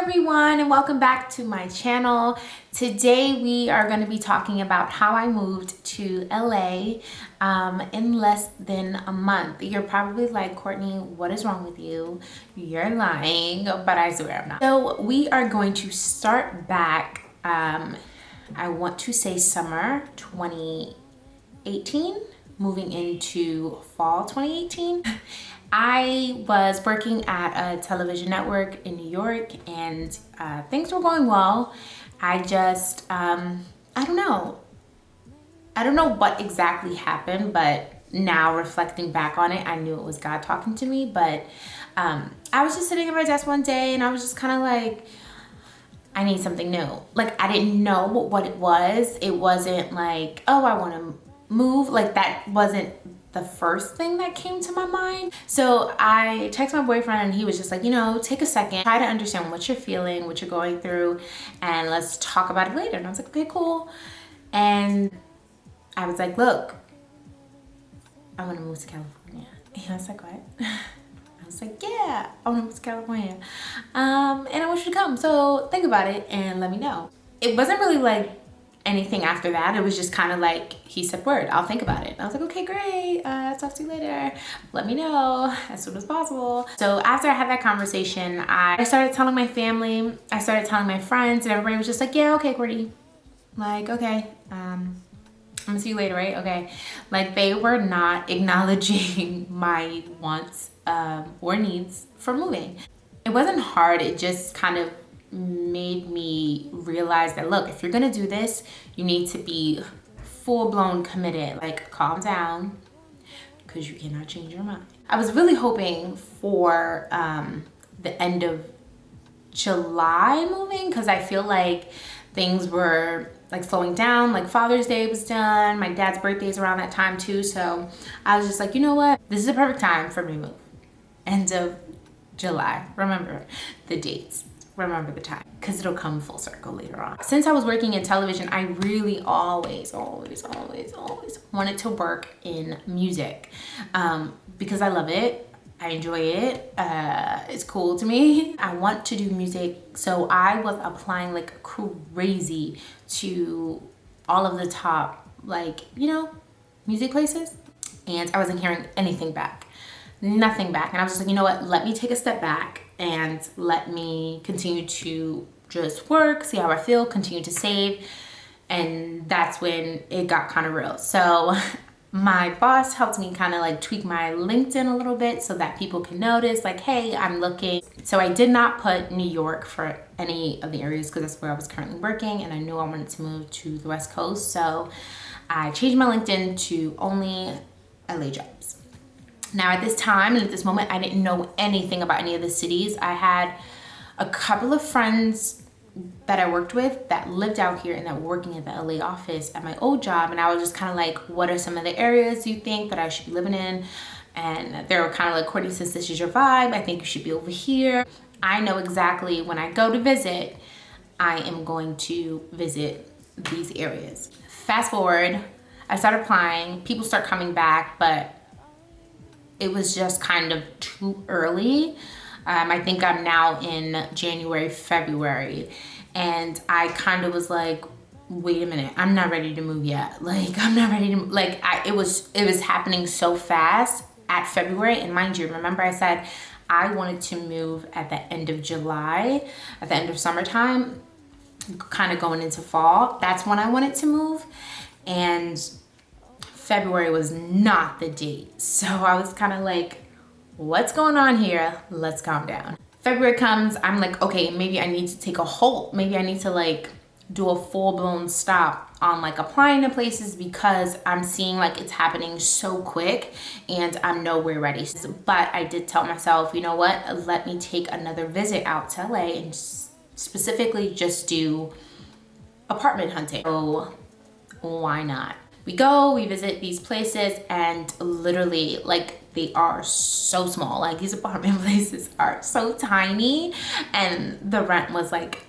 everyone, and welcome back to my channel. Today we are going to be talking about how I moved to LA in less than a month. You're probably like, Courtney, what is wrong with you? You're lying, but I swear I'm not. So we are going to start back, I want to say summer 2018, moving into fall 2018. I was working at a television network in New York, and things were going well. I just, I don't know what exactly happened, but now reflecting back on it, I knew it was God talking to me. But I was just sitting at my desk one day and I was just kind of like, I need something new. Like, I didn't know what it was. It wasn't like, oh, I want to move. Like, that wasn't the first thing that came to my mind. So I texted my boyfriend and he was just like, take a second, try to understand what you're feeling, what you're going through, and let's talk about it later. And I was like, okay, cool. And I was like, look, I want to move to California. And I was like, what? I was like, yeah, I want to move to California. And I want you to come. So think about it and let me know. It wasn't really like anything after that. It was just kind of like, he said, word, I'll think about it. And I was like, okay, great. Talk to you later. Let me know as soon as possible. So after I had that conversation, I started telling my family, I started telling my friends, and everybody was just like, yeah, okay, Courtney. Like, okay, I'm gonna see you later, right? Okay. Like, they were not acknowledging my wants or needs for moving. It wasn't hard. It just kind of made me realize that, look, if you're gonna do this, you need to be full-blown committed. Like, calm down, because you cannot change your mind. I was really hoping for the end of July moving, because I feel like things were like slowing down. Like, Father's Day was done, my dad's birthday is around that time too, so I was just like, you know what, this is a perfect time for me to move. End of July. Remember the dates, remember the time, because it'll come full circle later on. Since I was working in television, I really always wanted to work in music because I love it. I enjoy it. It's cool to me. I want to do music, so I was applying like crazy to all of the top, like, music places, and I wasn't hearing anything back. Nothing back. And I was just like, you know what, let me take a step back and let me continue to just work, see how I feel, continue to save. And that's when it got kind of real. So my boss helped me kind of like tweak my LinkedIn a little bit so that people can notice, like, hey, I'm looking. So I did not put New York for any of the areas because that's where I was currently working, and I knew I wanted to move to the West Coast. So I changed my LinkedIn to only LA jobs. Now, at this time and at this moment, I didn't know anything about any of the cities. I had a couple of friends that I worked with that lived out here and that were working at the LA office at my old job. And I was just kind of like, what are some of the areas you think that I should be living in? And they were kind of like, Courtney, since this is your vibe, I think you should be over here. I know exactly when I go to visit, I am going to visit these areas. Fast forward, I started applying, people start coming back, but it was just kind of too early. I think I'm now in January, February, and I kind of was like, wait a minute, I'm not ready to move yet. Like, I'm not ready to, like, it was happening so fast at February. And mind you, remember I said I wanted to move at the end of July, at the end of summertime, kind of going into fall. That's when I wanted to move. And February was not the date. So I was kind of like, what's going on here? Let's calm down. February comes, I'm like, okay, maybe I need to take a halt. Maybe I need to like do a full-blown stop on like applying to places, because I'm seeing like it's happening so quick and I'm nowhere ready. But I did tell myself, you know what? Let me take another visit out to LA and specifically just do apartment hunting. So why not? We go, we visit these places, and literally, like, they are so small. Like, these apartment places are so tiny, and the rent was like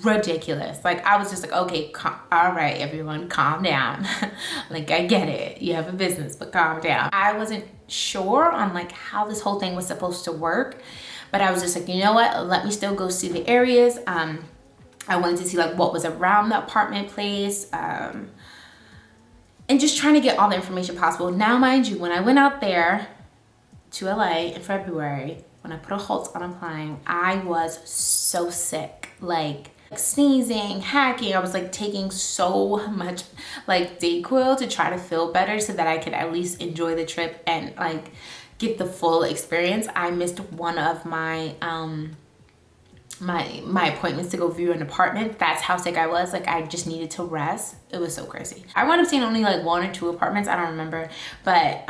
ridiculous. Like, I was just like, okay, all right, everyone, calm down. Like, I get it, you have a business, but calm down. I wasn't sure on like how this whole thing was supposed to work, but I was just like, you know what, let me still go see the areas. I wanted to see like what was around the apartment place, and just trying to get all the information possible. Now, mind you, when I went out there to LA in February, when I put a halt on applying, I was so sick, like sneezing, hacking. I was like taking so much like Dayquil to try to feel better so that I could at least enjoy the trip and like get the full experience. I missed one of my my appointments to go view an apartment. That's how sick I was. Like I just needed to rest. It was so crazy. I wound up seeing only like 1 or 2 apartments, I don't remember, but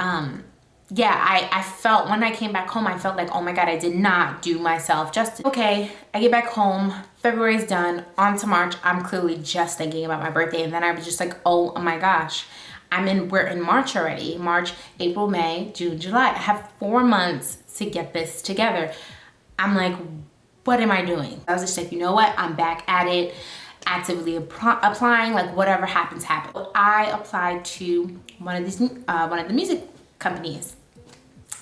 yeah, I felt when I came back home, I felt like, oh my God, I did not do myself justice. Okay, I get back home, February's done, on to March. I'm clearly just thinking about my birthday, and then I was just like, oh my gosh, we're in March already. March, April, May, June, July. I have 4 months to get this together. I'm like, what am I doing? I was just like, you know what? I'm back at it, actively applying, like whatever happens, happens. I applied to one of the music companies,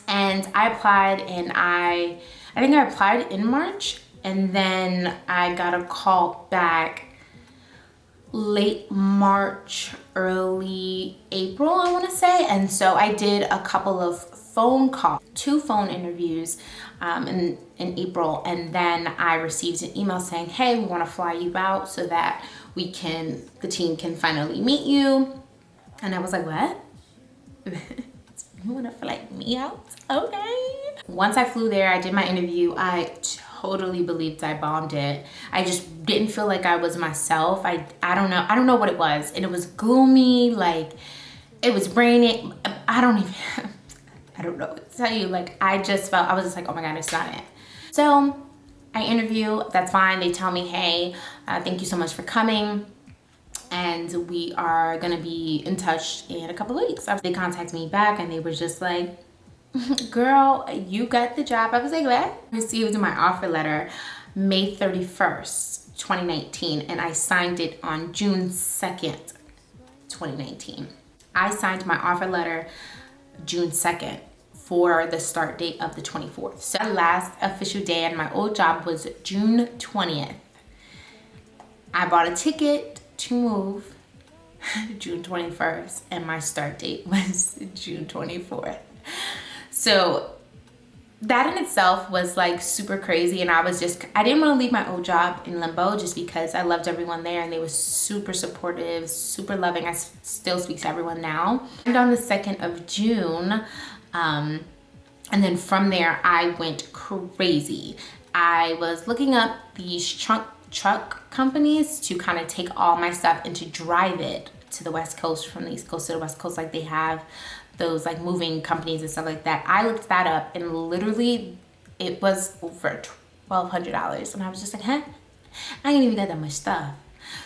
and I applied, and I think I applied in March, and then I got a call back late March, early April, I want to say. And so I did a couple of phone calls, 2 phone interviews in April, and then I received an email saying, hey, we want to fly you out so that the team can finally meet you. And I was like, what? You want to fly me out? Okay. Once I flew there, I did my interview. I totally believed I bombed it. I just didn't feel like I was myself. I don't know what it was. And it was gloomy, like it was raining. I don't know what to tell you. Like I was just like, oh my God, it's not it. So I interview, that's fine. They tell me, hey, thank you so much for coming, and we are gonna be in touch in a couple of weeks. They contacted me back, and they were just like, girl, you got the job. I was like, what? I received my offer letter May 31st, 2019, and I signed it on June 2nd, 2019. I signed my offer letter June 2nd for the start date of the 24th. So the last official day at my old job was June 20th. I bought a ticket to move June 21st, and my start date was June 24th. So that in itself was like super crazy, and I didn't want to leave my old job in limbo just because I loved everyone there, and they were super supportive, super loving. I still speak to everyone now. And on the 2nd of June, and then from there I went crazy. I was looking up these truck companies to kind of take all my stuff and to drive it to the West Coast, from the East Coast to the West Coast. Like they have those like moving companies and stuff like that. I looked that up, and literally it was over $1,200, and I was just like, huh? I ain't even got that much stuff.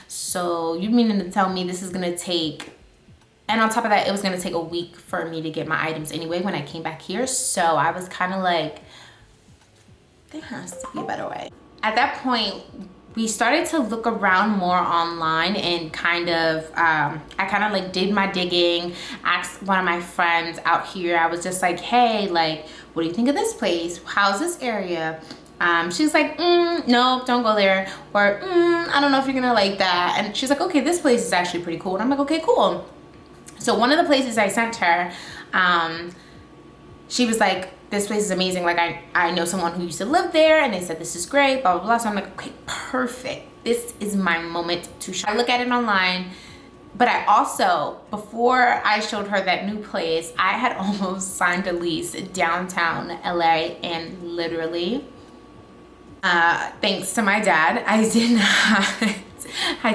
So you meaning to tell me this is gonna take, and on top of that, it was gonna take a week for me to get my items anyway when I came back here. So I was kind of like, there has to be a better way. At that point, we started to look around more online, and I kind of like did my digging, asked one of my friends out here. I was just like, hey, like, what do you think of this place? How's this area? She's like, no, don't go there. Or, I don't know if you're gonna like that. And she's like, okay, this place is actually pretty cool. And I'm like, okay, cool. So one of the places I sent her, she was like, this place is amazing. Like I know someone who used to live there, and they said this is great, blah, blah, blah. So I'm like, okay, perfect. This is my moment to shine. I look at it online, but I also, before I showed her that new place, I had almost signed a lease downtown LA, and literally, thanks to my dad, I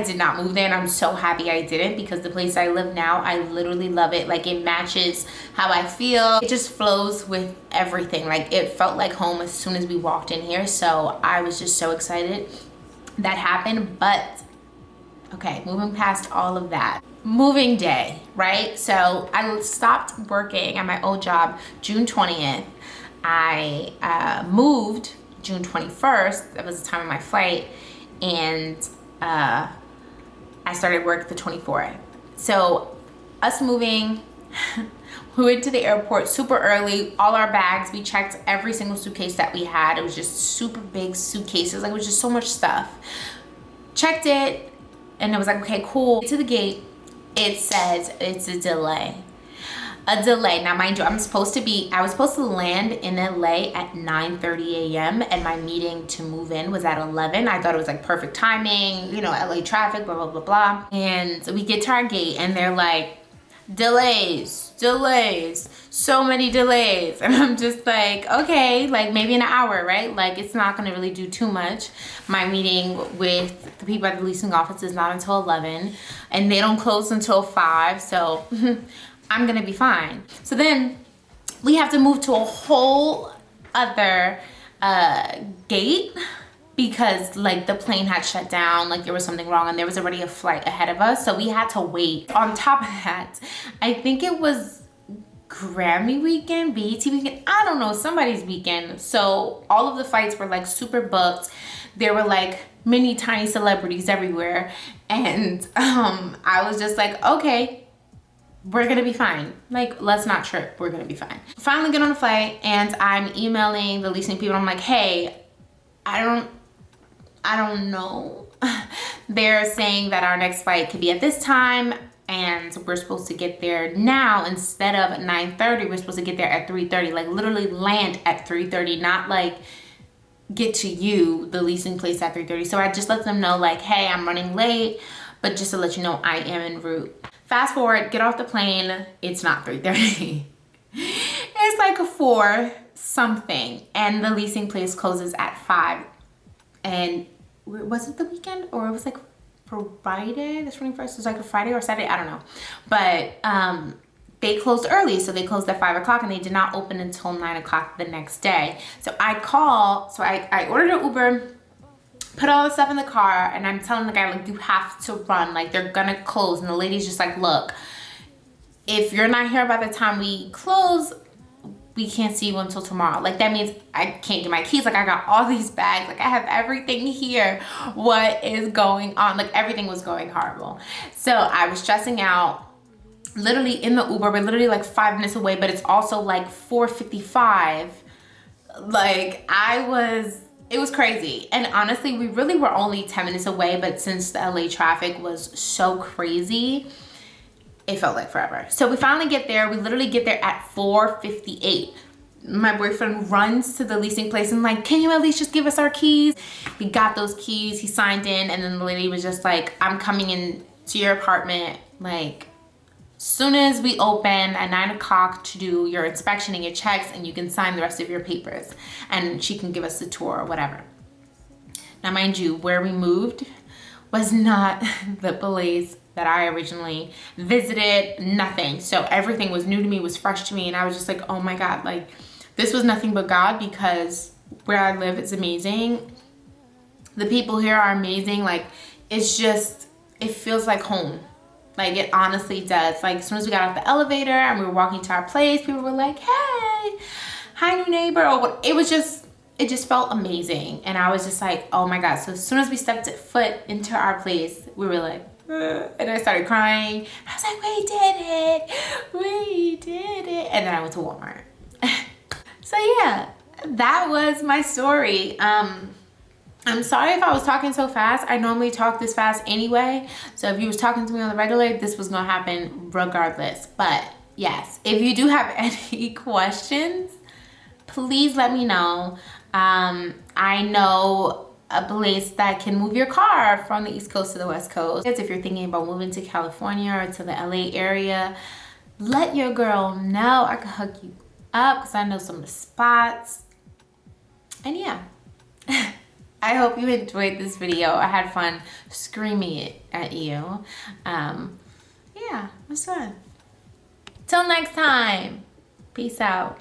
did not move there, and I'm so happy I didn't, because the place I live now, I literally love it. Like it matches how I feel. It just flows with everything. Like it felt like home as soon as we walked in here. So I was just so excited that happened. But okay, moving past all of that, moving day, right? So I stopped working at my old job June 20th. I moved June 21st. That was the time of my flight. And I started work the 24th. So us moving We went to the airport super early, all our bags, we checked every single suitcase that we had. It was just super big suitcases, like it was just so much stuff. Checked it, and it was like, okay, cool. To the gate, it says it's a delay. A delay. Now, mind you, I was supposed to land in LA at 9:30 a.m. and my meeting to move in was at 11. I thought it was like perfect timing, you know, LA traffic, blah, blah, blah, blah. And we get to our gate and they're like, delays, so many delays. And I'm just like, okay, like maybe an hour, right? Like it's not gonna really do too much. My meeting with the people at the leasing office is not until 11 and they don't close until 5. So I'm gonna be fine. So then we have to move to a whole other gate because like the plane had shut down, like there was something wrong and there was already a flight ahead of us. So we had to wait. On top of that, I think it was Grammy weekend, BET weekend, I don't know, somebody's weekend. So all of the flights were like super booked. There were like many tiny celebrities everywhere. And I was just like, okay, we're gonna be fine. Like, let's not trip, we're gonna be fine. Finally get on the flight and I'm emailing the leasing people. I'm like, hey, I don't know. They're saying that our next flight could be at this time and we're supposed to get there now instead of 9:30. We're supposed to get there at 3:30, like literally land at 3:30, not like get to you, the leasing place, at 3:30. So I just let them know like, hey, I'm running late, but just to let you know, I am en route. Fast forward, get off the plane, it's not 3:30. It's like 4 something and the leasing place closes at 5. And was it the weekend or it was like Friday, the 21st? It was like a Friday or Saturday, I don't know. But they closed early, so they closed at 5 o'clock and they did not open until 9 o'clock the next day. So I ordered an Uber, put all the stuff in the car, and I'm telling the guy, like, you have to run, like they're gonna close. And the lady's just like, look, if you're not here by the time we close, we can't see you until tomorrow. Like that means I can't get my keys. Like I got all these bags, like I have everything here. What is going on? Like everything was going horrible. So I was stressing out, literally in the Uber. We're literally like 5 minutes away, but it's also like 4:55. Like it was crazy. And honestly, we really were only 10 minutes away, but since the LA traffic was so crazy, it felt like forever. So we finally get there. We literally get there at 4:58. My boyfriend runs to the leasing place and like, can you at least just give us our keys? We got those keys, he signed in, and then the lady was just like, I'm coming in to your apartment like soon as we open at 9 o'clock to do your inspection and your checks, and you can sign the rest of your papers and she can give us a tour or whatever. Now mind you, where we moved was not the place that I originally visited, nothing. So everything was new to me, was fresh to me, and I was just like, oh my God, like this was nothing but God, because where I live is amazing. The people here are amazing. Like it's just, it feels like home. Like it honestly does. Like as soon as we got off the elevator and we were walking to our place, people were like, hey, hi new neighbor, or what. It just felt amazing. And I was just like, oh my God. So as soon as we stepped foot into our place, we were like, and I started crying. I was like, we did it. And then I went to Walmart. So yeah, that was my story. I'm sorry if I was talking so fast. I normally talk this fast anyway. So if you was talking to me on the regular, this was gonna happen regardless. But yes, if you do have any questions, please let me know. I know a place that can move your car from the East Coast to the West Coast. If you're thinking about moving to California or to the LA area, let your girl know. I can hook you up because I know some of the spots. And yeah, I hope you enjoyed this video. I had fun screaming it at you. Yeah, it was fun. Till next time, peace out.